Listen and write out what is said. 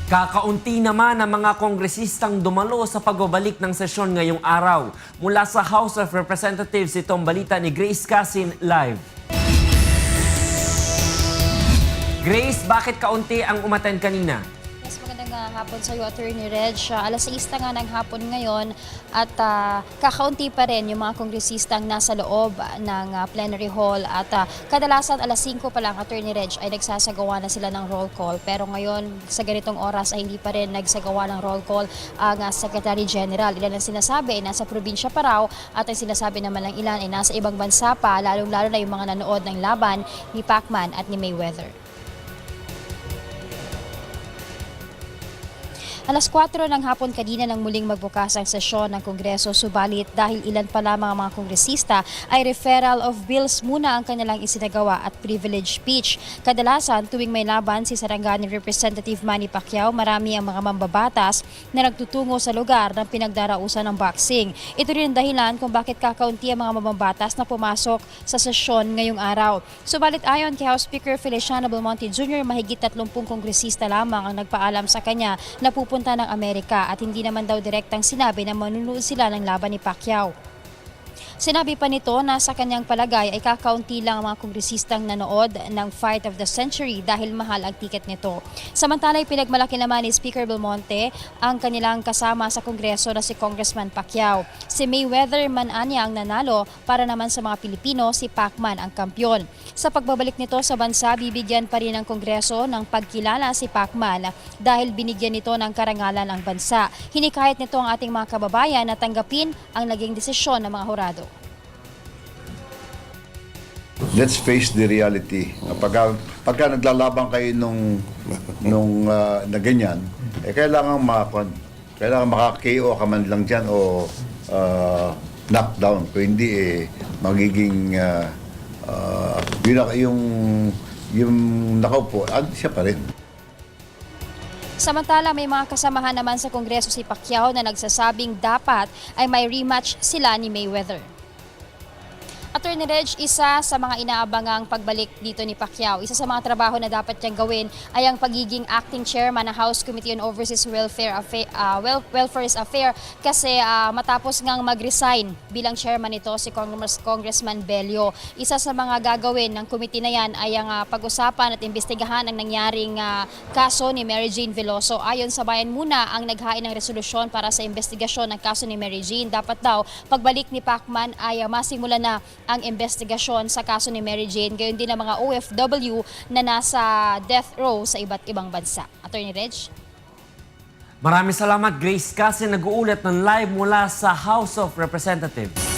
Kakaunti naman ang mga kongresistang dumalo sa pagbabalik ng sesyon ngayong araw. Mula sa House of Representatives, itong balita ni Grace Casin live. Grace, bakit kaunti ang umattend kanina? Yes, magandang hapon sa iyo, Attorney Reg. Alas 6 na nga ng hapon ngayon at kakaunti pa rin yung mga kongresistang nasa loob ng plenary hall at kadalasan alas 5 pa lang, Attorney Reg, ay nagsasagawa na sila ng roll call. Pero ngayon, sa ganitong oras ay hindi pa rin nagsagawa ng roll call ang Secretary General. Ilan ang sinasabi ay nasa probinsya pa raw at ang sinasabi naman ng ilan ay nasa ibang bansa pa, lalong-lalo na yung mga nanood ng laban ni Pacman at ni Mayweather. Alas 4 ng hapon kanina nang muling magbukas ang sesyon ng Kongreso, subalit dahil ilan pa lamang ang mga kongresista ay referral of bills muna ang kanilang isinagawa at privilege speech. Kadalasan tuwing may laban si Sarangani Representative Manny Pacquiao, marami ang mga mambabatas na nagtutungo sa lugar ng pinagdarausan ng boxing. Ito rin ang dahilan kung bakit kakaunti ang mga mambabatas na pumasok sa sesyon ngayong araw. Subalit ayon kay House Speaker Feliciano Belmonte Jr., mahigit 30 kongresista lamang ang nagpaalam sa kanya na pupunta ng Amerika at hindi naman daw direktang sinabi na manunood sila ng laban ni Pacquiao. Sinabi pa nito na sa kanyang palagay ay kakaunti lang ang mga kongresistang nanood ng Fight of the Century dahil mahal ang tiket nito. Samantala, pinagmalaki naman ni Speaker Belmonte ang kanilang kasama sa Kongreso na si Congressman Pacquiao. Si Mayweather man anya ang nanalo, para naman sa mga Pilipino si Pacman ang kampyon. Sa pagbabalik nito sa bansa, bibigyan pa rin ng Kongreso ng pagkilala si Pacman dahil binigyan nito ng karangalan ang bansa. Hinikayat nito ang ating mga kababayan na tanggapin ang naging desisyon ng mga hurado. Let's face the reality. Pagka naglalaban kayo na ganyan, kailangan maka-KO ka man lang dyan o knockdown. Kung hindi, magiging yung nakaupo, siya pa rin. Samantala, may mga kasamahan naman sa Kongreso si Pacquiao na nagsasabing dapat ay may rematch sila ni Mayweather. Attorney Reg, isa sa mga inaabangang pagbalik dito ni Pacquiao, isa sa mga trabaho na dapat niyang gawin ay ang pagiging acting chairman ng House Committee on Overseas Welfare's Affair kasi matapos ngang mag-resign bilang chairman nito si Congressman Bello. Isa sa mga gagawin ng committee na yan ay ang pag-usapan at imbestigahan ang nangyaring kaso ni Mary Jane Veloso. Ayon sa Bayan Muna, ang naghain ng resolusyon para sa investigasyon ng kaso ni Mary Jane. Dapat daw pagbalik ni Pacman ay masimula na ang investigasyon sa kaso ni Mary Jane, gayon din ang mga OFW na nasa death row sa iba't ibang bansa. Attorney Reg? Maraming salamat, Grace Casin, nag-uulat ng live mula sa House of Representatives.